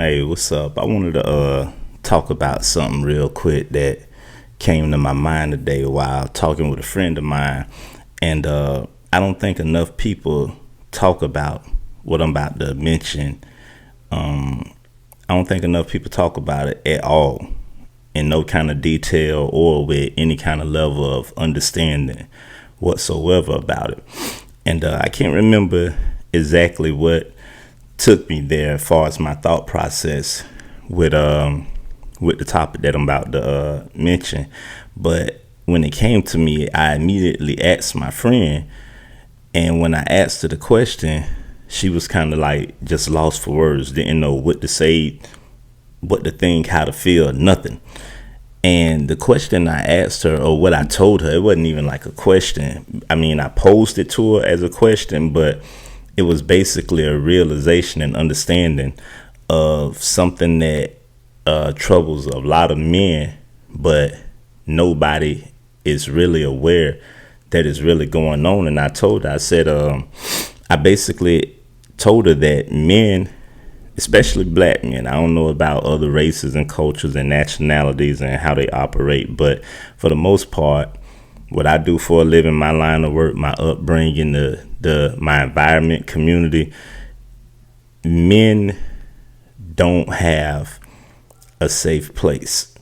Hey, what's up? I wanted to talk about something real quick that came to my mind today while talking with a friend of mine, and I don't think enough people talk about what I'm about to mention. I don't think enough people talk about it at all, in no kind of detail or with any kind of level of understanding whatsoever about it. And I can't remember exactly what took me there as far as my thought process with the topic that I'm about to mention. But when it came to me, I immediately asked my friend, and when I asked her the question, she was kind of like just lost for words, didn't know what to say, what to think, how to feel, nothing. And the question I asked her, or what I told her, it wasn't even like a question. I mean, I posed it to her as a question, but it was basically a realization and understanding of something that troubles a lot of men, but nobody is really aware that is really going on. And I told her, I said, I basically told her that men, especially black men, I don't know about other races and cultures and nationalities and how they operate, but for the most part, what I do for a living, my line of work, my upbringing, my environment, community, men don't have a safe place.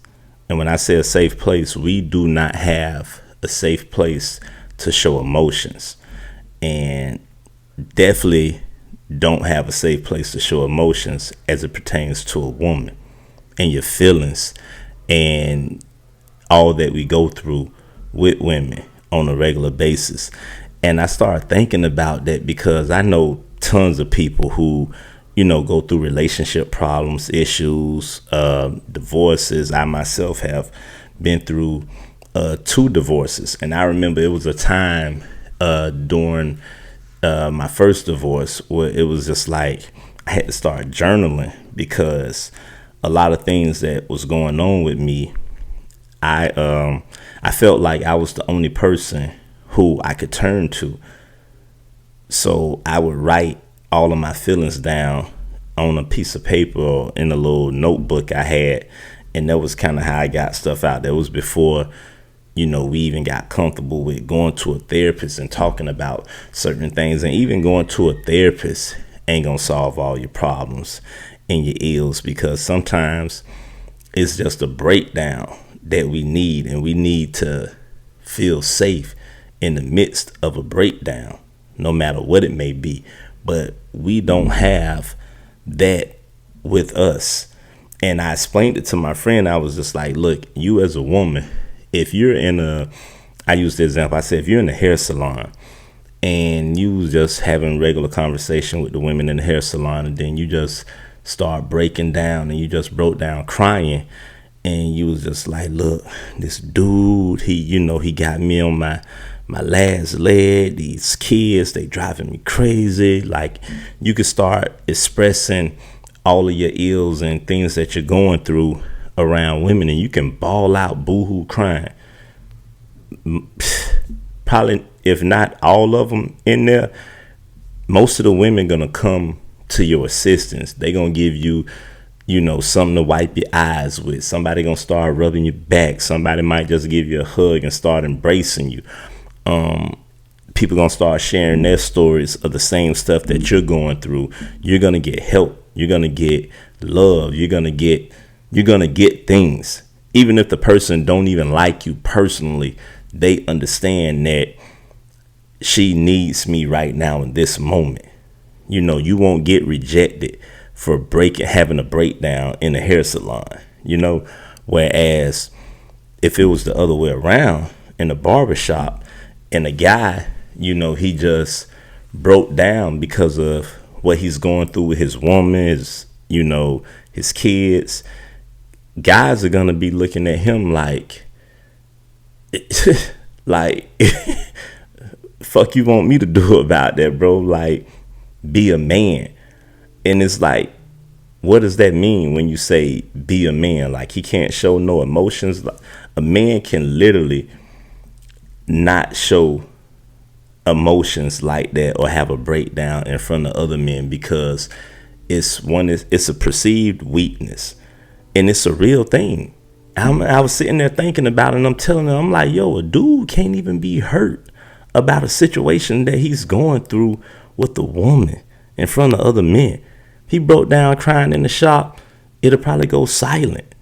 And when I say a safe place, we do not have a safe place to show emotions, and definitely don't have a safe place to show emotions as it pertains to a woman and your feelings and all that we go through with women on a regular basis. And I started thinking about that because I know tons of people who, go through relationship problems, issues, divorces. I myself have been through 2 divorces. And I remember it was a time during my first divorce where it was just like I had to start journaling because a lot of things that was going on with me, I felt like I was the only person who I could turn to. So I would write all of my feelings down on a piece of paper or in a little notebook I had. And that was kind of how I got stuff out. That was before, we even got comfortable with going to a therapist and talking about certain things. And even going to a therapist ain't gonna solve all your problems and your ills, because sometimes it's just a breakdown that we need, and we need to feel safe in the midst of a breakdown, no matter what it may be. But we don't have that with us. And I explained it to my friend. I was just like, look, you as a woman, if you're I used the example, I said, if you're in a hair salon and you was just having regular conversation with the women in the hair salon, and then you just start breaking down, and you just broke down crying, and you was just like, look, this dude, he got me on my last leg. These kids, they driving me crazy. Like, you could start expressing all of your ills and things that you're going through around women, and you can bawl out boohoo crying. Probably, if not all of them in there, most of the women gonna come to your assistance. They gonna give you, something to wipe your eyes with. Somebody gonna start rubbing your back. Somebody might just give you a hug and start embracing you. People gonna start sharing their stories of the same stuff that you're going through. You're gonna get help. You're gonna get love. You're gonna get things. Even if the person don't even like you personally, they understand that she needs me right now in this moment. You won't get rejected for having a breakdown in a hair salon. Whereas if it was the other way around in a barbershop, and a guy, he just broke down because of what he's going through with his woman, his kids, guys are gonna be looking at him like, like, fuck you want me to do about that, bro? Like, be a man. And it's like, what does that mean when you say be a man? Like, he can't show no emotions. A man can literally not show emotions like that or have a breakdown in front of other men, because it's a perceived weakness, and it's a real thing. I was sitting there thinking about it, and I'm telling them, I'm like, yo, a dude can't even be hurt about a situation that he's going through with a woman in front of other men. He broke down crying in the shop, it'll probably go silent.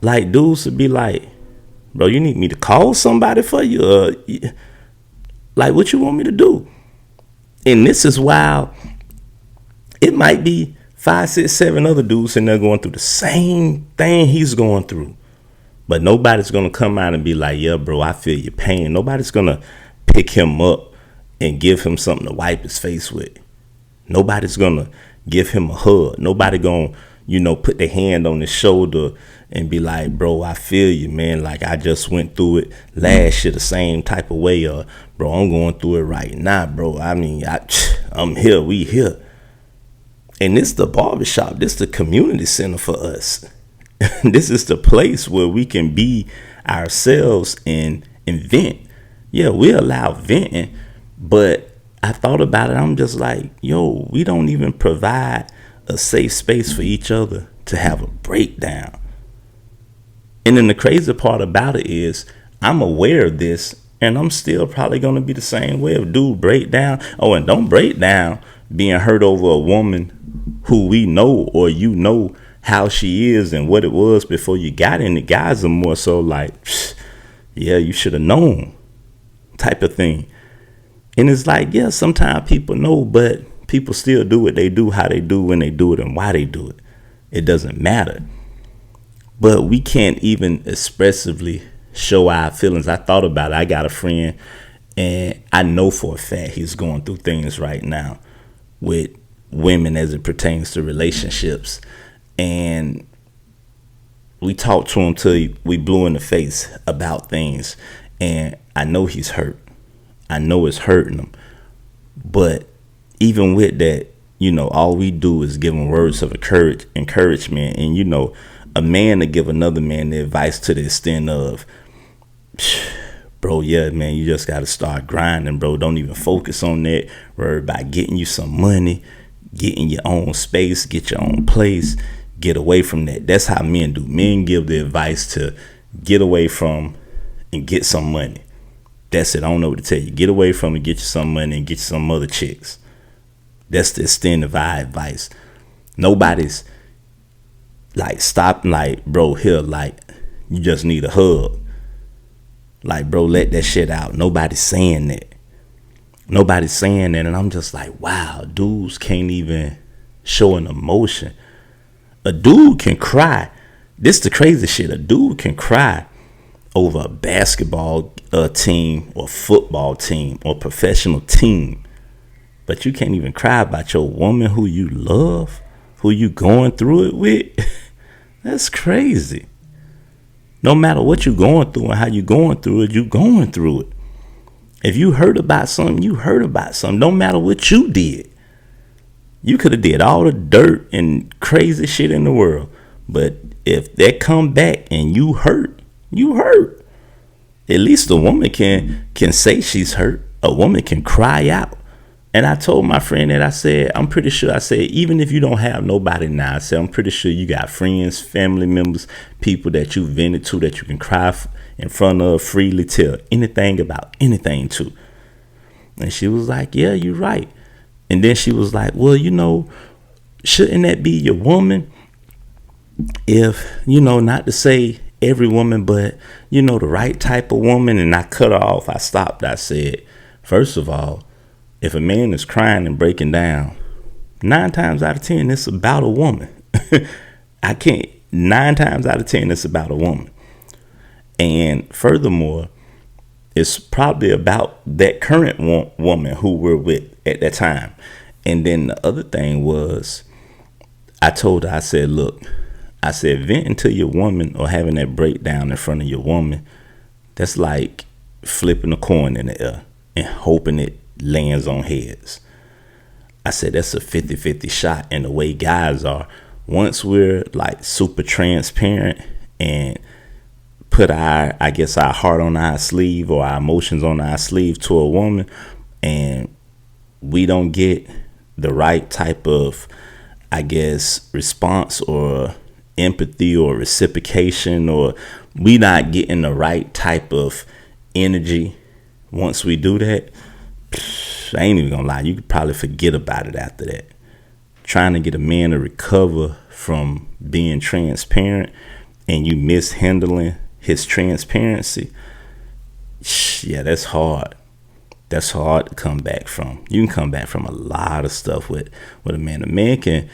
Like, dudes would be like, bro, you need me to call somebody for you? Like, what you want me to do? And this is why it might be 5, 6, 7 other dudes and they're going through the same thing he's going through. But nobody's going to come out and be like, yeah, bro, I feel your pain. Nobody's going to pick him up and give him something to wipe his face with. Nobody's going to give him a hug. Nobody going to, put their hand on his shoulder and be like, bro, I feel you, man. Like, I just went through it last year the same type of way. Or, bro, I'm going through it right now, bro. I mean, I'm here. We here. And this the barbershop. This the community center for us. This is the place where we can be ourselves and vent. Yeah, we allow venting, but I thought about it. I'm just like, yo, we don't even provide a safe space for each other to have a breakdown. And then the crazy part about it is I'm aware of this, and I'm still probably going to be the same way. If dude break down, and don't break down being hurt over a woman who we know, or how she is and what it was before you got in. The guys are more so like, yeah, you should have known type of thing. And it's like, yeah, sometimes people know, but people still do what they do, how they do, when they do it, and why they do it. It doesn't matter. But we can't even expressively show our feelings. I thought about it. I got a friend, and I know for a fact he's going through things right now with women as it pertains to relationships. And we talked to him till we blew in the face about things. And I know he's hurt. I know it's hurting him. But even with that, all we do is give him words of encouragement. And, a man to give another man the advice to the extent of, bro, yeah, man, you just got to start grinding, bro. Don't even focus on that. Worry about getting you some money, getting your own space, get your own place, get away from that. That's how men do. Men give the advice to get away from and get some money. That's it. I don't know what to tell you. Get away from and get you some money and get you some other chicks. That's the extent of our advice. Nobody's like stopping like, bro, here, like, you just need a hug. Like, bro, let that shit out. Nobody's saying that. Nobody's saying that. And I'm just like, wow, dudes can't even show an emotion. A dude can cry. This the crazy shit. A dude can cry over a basketball team or football team or professional team. But you can't even cry about your woman who you love, who you going through it with. That's crazy. No matter what you're going through and how you're going through it, you're going through it. If you heard about something, you heard about something. No matter what you did. You could have did all the dirt and crazy shit in the world. But if that come back and you hurt, you hurt. At least a woman can say she's hurt. A woman can cry out. And I told my friend that, I said, I'm pretty sure, I said, even if you don't have nobody now, I said, I'm pretty sure you got friends, family members, people that you vented to, that you can cry in front of, freely tell anything about anything to. And she was like, yeah, you're right. And then she was like, well, shouldn't that be your woman? If, not to say every woman, but, the right type of woman. And I cut her off. I stopped. I said, first of all, if a man is crying and breaking down, 9 times out of 10, it's about a woman. 9 times out of 10, it's about a woman. And furthermore, it's probably about that current woman who we're with at that time. And then the other thing was, I told her, I said, look, I said, venting to your woman or having that breakdown in front of your woman, that's like flipping a coin in the air and hoping it lands on heads. I said, that's a 50-50 shot. And the way guys are, once we're like super transparent and put our heart on our sleeve or our emotions on our sleeve to a woman, and we don't get the right type of I guess, response or empathy or reciprocation, or we not getting the right type of energy once we do that, I ain't even gonna lie, you could probably forget about it after that. Trying to get a man to recover from being transparent and you mishandling his transparency, yeah, that's hard. That's hard to come back from. You can come back from a lot of stuff with a man. A man can,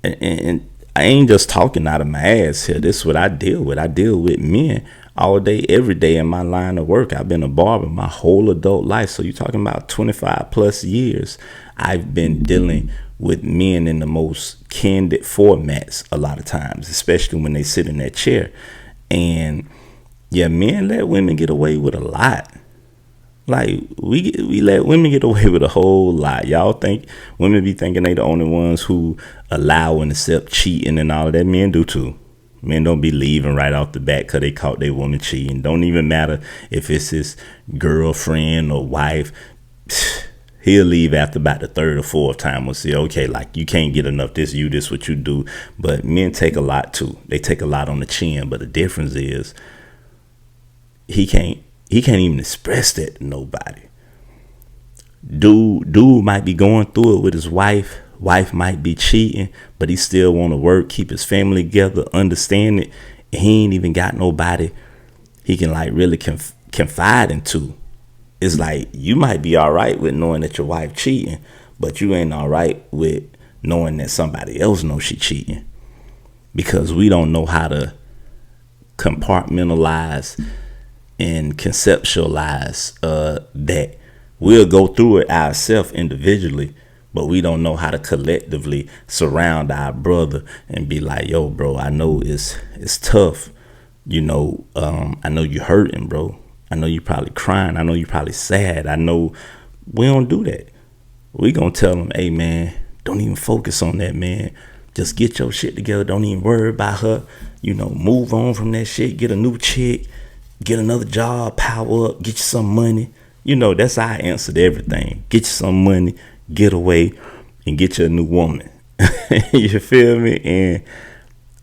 and I ain't just talking out of my ass here. This is what I deal with. I deal with men all day, every day in my line of work. I've been a barber my whole adult life. So you're talking about 25 plus years. I've been dealing with men in the most candid formats a lot of times, especially when they sit in that chair. And yeah, men let women get away with a lot. Like, we let women get away with a whole lot. Y'all think women be thinking they the only ones who allow and accept cheating and all of that. Men do too. Men don't be leaving right off the bat because they caught their woman cheating. Don't even matter if it's his girlfriend or wife. He'll leave after about the third or fourth time. We'll say, okay, like, you can't get enough. This what you do. But men take a lot too. They take a lot on the chin. But the difference is he can't even express that to nobody. Dude might be going through it with his wife. Wife might be cheating, but he still want to work, keep his family together, understand it. And he ain't even got nobody he can like really confide into. It's like, you might be all right with knowing that your wife cheating, but you ain't all right with knowing that somebody else knows she cheating, because we don't know how to compartmentalize and conceptualize that. We'll go through it ourselves individually, but we don't know how to collectively surround our brother and be like, yo, bro, I know it's tough. You know, I know you hurting, bro. I know you probably crying. I know you probably sad. I know. We don't do that. We gonna tell them, hey, man, don't even focus on that, man. Just get your shit together. Don't even worry about her. You know, move on from that shit. Get a new chick. Get another job. Power up. Get you some money. You know, that's our answer to everything. Get you some money. Get away and get you a new woman. You feel me? And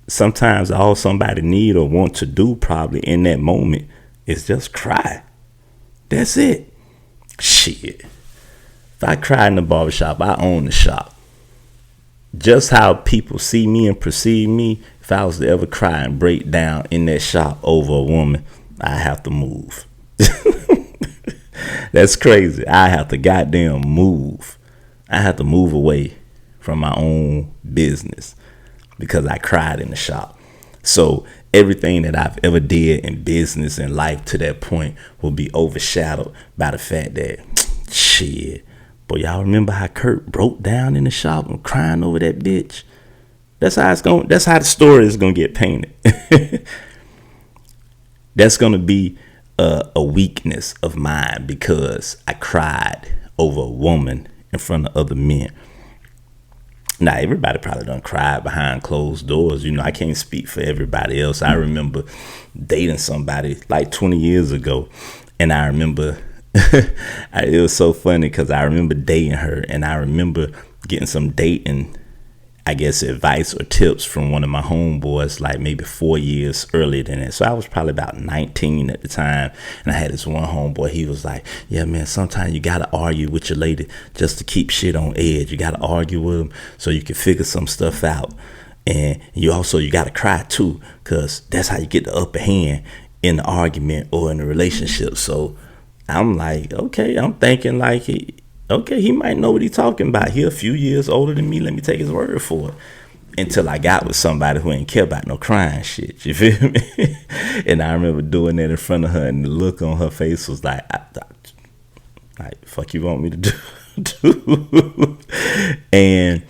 sometimes all somebody need or want to do probably in that moment is just cry. That's it. Shit. If I cry in the barbershop, I own the shop. Just how people see me and perceive me, if I was to ever cry and break down in that shop over a woman, I have to move. That's crazy. I have to goddamn move. I have to move away from my own business because I cried in the shop. So everything that I've ever did in business and life to that point will be overshadowed by the fact that, shit, boy, y'all remember how Kurt broke down in the shop and crying over that bitch? That's how the story is gonna get painted. That's gonna be a weakness of mine because I cried over a woman in front of other men. Now, everybody probably done cried behind closed doors. You know, I can't speak for everybody else. I remember dating somebody like 20 years ago, and I remember it was so funny because I remember dating her, and I remember getting some dating, I guess, advice or tips from one of my homeboys, like maybe 4 years earlier than that. So I was probably about 19 at the time. And I had this one homeboy. He was like, yeah, man, sometimes you got to argue with your lady just to keep shit on edge. You got to argue with them so you can figure some stuff out. And you got to cry too, because that's how you get the upper hand in the argument or in the relationship. So I'm like, okay, I'm thinking like, okay, he might know what he's talking about. He a few years older than me. Let me take his word for it. Until I got with somebody who ain't care about no crying shit. You feel me? And I remember doing that in front of her, and the look on her face was like, fuck you want me to do? And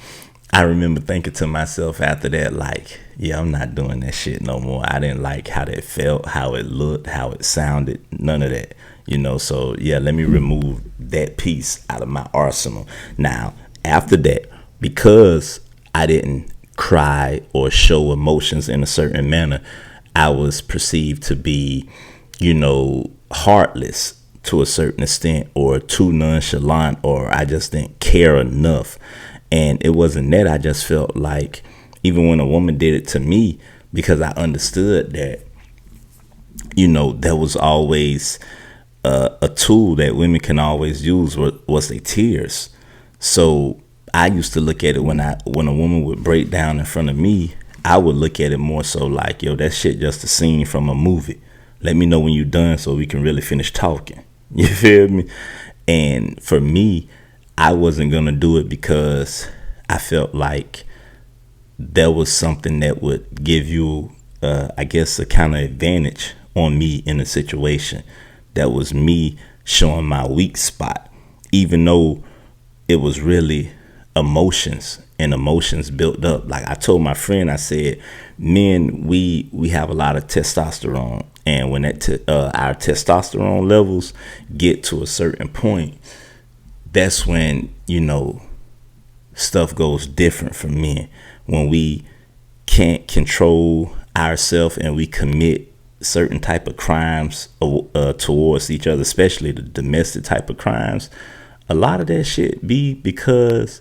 I remember thinking to myself after that, like, yeah, I'm not doing that shit no more. I didn't like how that felt, how it looked, how it sounded, none of that. You know, so yeah, let me remove that piece out of my arsenal. Now, after that, because I didn't cry or show emotions in a certain manner, I was perceived to be, you know, heartless to a certain extent, or too nonchalant, or I just didn't care enough. And it wasn't that. I just felt like even when a woman did it to me, because I understood that, there was always a tool that women can always use was their tears. So I used to look at it when a woman would break down in front of me, I would look at it more so like, yo, that shit just a scene from a movie. Let me know when you're done so we can really finish talking. You feel me? And for me, I wasn't going to do it because I felt like there was something that would give you, I guess, a kind of advantage on me in a situation. That was me showing my weak spot, even though it was really emotions and emotions built up. Like I told my friend, I said, men, we have a lot of testosterone. And when our testosterone levels get to a certain point, that's when, stuff goes different for men. When we can't control ourselves and we commit certain type of crimes towards each other, especially the domestic type of crimes, a lot of that shit be because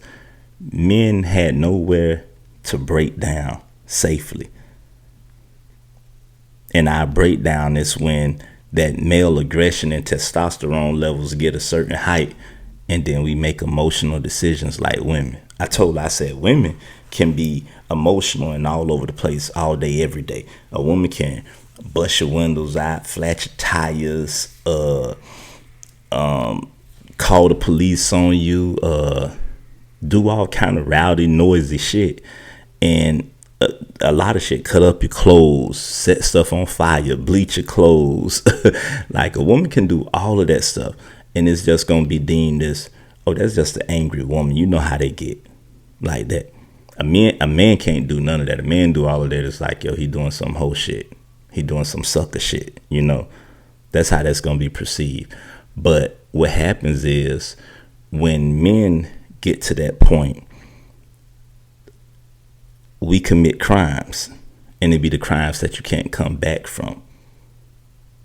men had nowhere to break down safely. And our breakdown is when that male aggression and testosterone levels get a certain height, and then we make emotional decisions like women. I said women can be emotional and all over the place all day, every day. A woman can bust your windows out, flat your tires, call the police on you, do all kind of rowdy, noisy shit. And a lot of shit, cut up your clothes, set stuff on fire, bleach your clothes. Like a woman can do all of that stuff, and it's just gonna be deemed as, oh, that's just an angry woman. You know how they get like that. A man can't do none of that. A man do all of that. It's like, yo, he doing some whole shit. He doing some sucker shit. That's how that's gonna be perceived. But what happens is when men get to that point, we commit crimes, and it be the crimes that you can't come back from.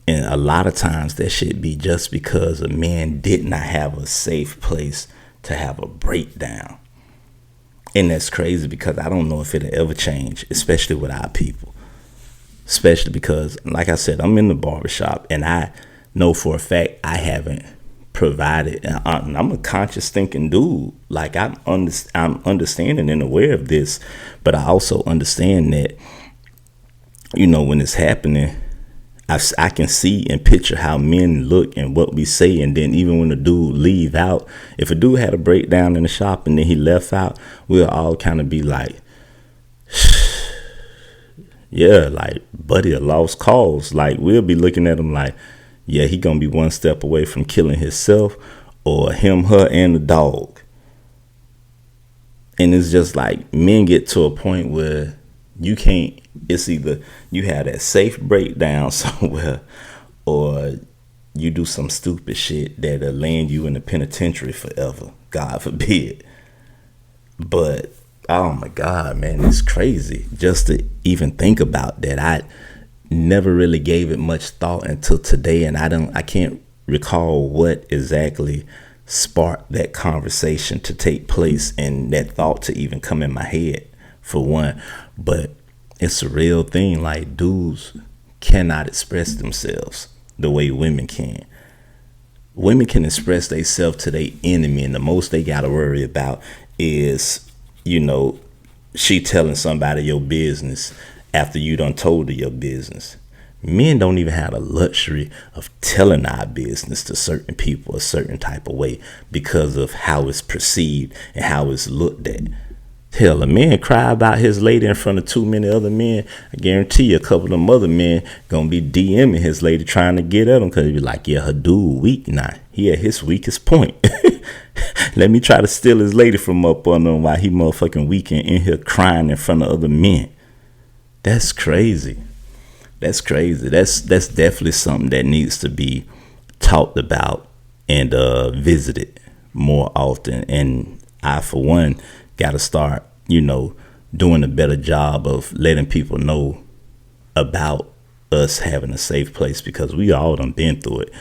And a lot of times that shit be just because a man did not have a safe place to have a breakdown. And that's crazy because I don't know if it'll ever change, especially with our people. Especially because, like I said, I'm in the barbershop, and I know for a fact I haven't provided. And I'm a conscious thinking dude. Like I'm understanding and aware of this, but I also understand that, when it's happening, I can see and picture how men look and what we say. And then even when the dude leave out, if a dude had a breakdown in the shop and then he left out, we'll all kind of be like, yeah, like buddy, a lost cause. Like we'll be looking at him like, yeah, he gonna be one step away from killing himself or him, her, and the dog. And it's just like men get to a point where you can't, it's either you have that safe breakdown somewhere or you do some stupid shit that'll land you in the penitentiary forever. God forbid. But, oh my God, man, it's crazy just to even think about that. I never really gave it much thought until today, and I can't recall what exactly sparked that conversation to take place and that thought to even come in my head, for one. But it's a real thing. Like, dudes cannot express themselves the way women can. Women can express themselves to their enemy, and the most they gotta worry about is, she telling somebody your business after you done told her your business. Men don't even have the luxury of telling our business to certain people a certain type of way because of how it's perceived and how it's looked at. Hell, a man cry about his lady in front of too many other men. I guarantee you a couple of them other men gonna be DMing his lady trying to get at him because he be like, yeah, her dude weak now. He at his weakest point. Let me try to steal his lady from up on him while he motherfucking weak and in here crying in front of other men. That's crazy. That's crazy. That's definitely something that needs to be talked about and visited more often. And I, for one, got to start, doing a better job of letting people know about us having a safe place, because we all done been through it.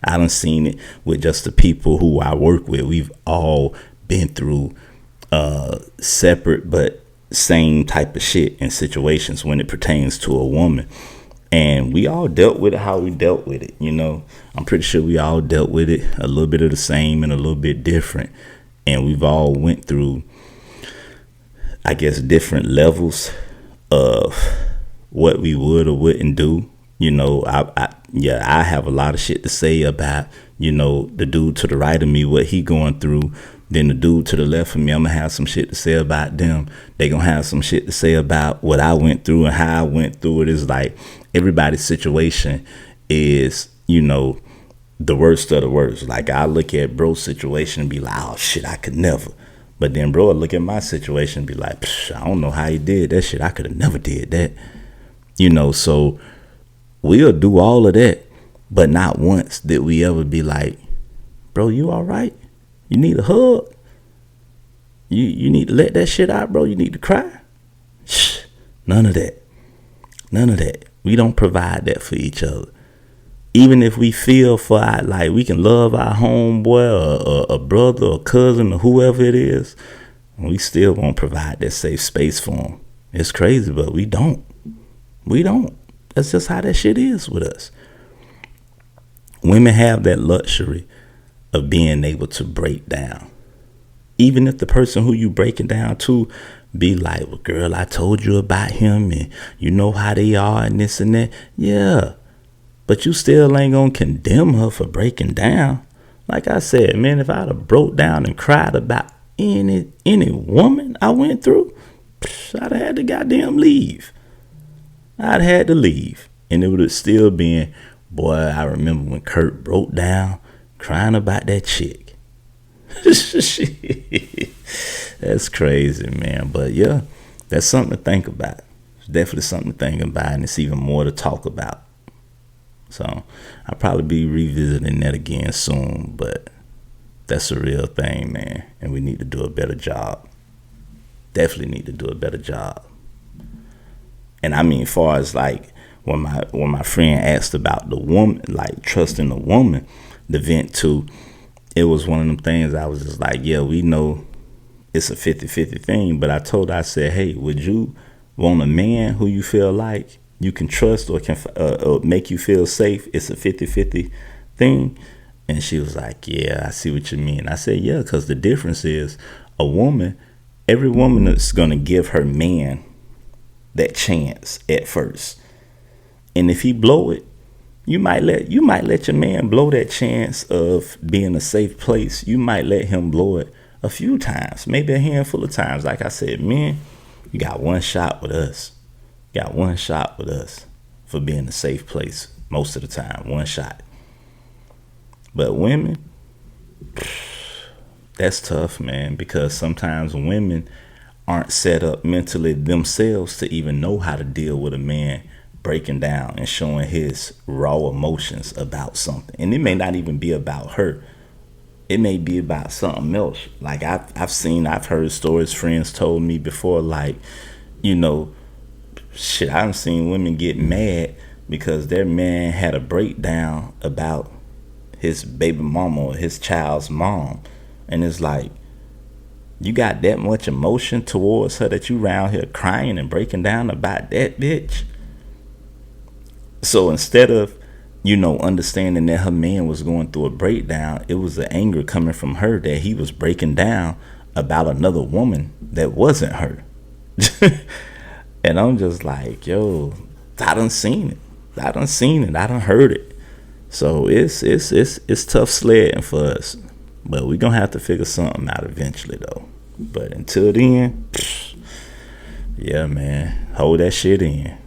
I done seen it with just the people who I work with. We've all been through separate but same type of shit in situations when it pertains to a woman. And we all dealt with it how we dealt with it, you know. I'm pretty sure we all dealt with it a little bit of the same and a little bit different. And we've all went through, I guess, different levels of what we would or wouldn't do. You know, I have a lot of shit to say about, you know, the dude to the right of me, what he going through. Then the dude to the left of me, I'm gonna have some shit to say about them. They gonna have some shit to say about what I went through and how I went through it. Is like everybody's situation is, you know, the worst of the worst. Like I look at bro's situation and be like, oh shit, I could never. But then bro will look at my situation and be like, I don't know how he did that shit. I could have never did that. You know, so we'll do all of that, but not once did we ever be like, bro, you all right? You need a hug? You need to let that shit out, bro? You need to cry? Shh, none of that. None of that. We don't provide that for each other. Even if we feel for our, like we can love our homeboy or a brother or cousin or whoever it is, we still won't provide that safe space for them. It's crazy, but we don't. We don't. That's just how that shit is with us. Women have that luxury of being able to break down. Even if the person who you breaking down to be like, well, girl, I told you about him and you know how they are and this and that. Yeah. But you still ain't gonna condemn her for breaking down. Like I said, man, if I'd have broke down and cried about any woman I went through, I'd have had to goddamn leave. I'd had to leave. And it would have still been, boy, I remember when Kurt broke down crying about that chick. That's crazy, man. But yeah, that's something to think about. It's definitely something to think about, and it's even more to talk about. So I'll probably be revisiting that again soon, but that's a real thing, man. And we need to do a better job. Definitely need to do a better job. And I mean, as far as like when my friend asked about the woman, like trusting the woman to vent to, it was one of them things I was just like, yeah, we know it's a 50-50 thing. But I told her, I said, hey, would you want a man who you feel like you can trust or can make you feel safe? It's a 50-50 thing. And she was like, yeah, I see what you mean. I said, yeah, because the difference is a woman, every woman is going to give her man that chance at first. And if he blow it, you might let your man blow that chance of being a safe place. You might let him blow it a few times, maybe a handful of times. Like I said, men, you got one shot with us. You got one shot with us for being a safe place most of the time. One shot. But women, that's tough, man, because sometimes women aren't set up mentally themselves to even know how to deal with a man breaking down and showing his raw emotions about something. And it may not even be about her. It may be about something else. Like I've heard stories friends told me before, like, you know, shit, I've seen women get mad because their man had a breakdown about his baby mama or his child's mom. And it's like, you got that much emotion towards her that you around here crying and breaking down about that bitch? So instead of, you know, understanding that her man was going through a breakdown, it was the anger coming from her that he was breaking down about another woman that wasn't her. And I'm just like, yo, I done seen it. I done heard it. So it's tough sledding for us. But we're going to have to figure something out eventually, though. But until then, yeah, man, hold that shit in.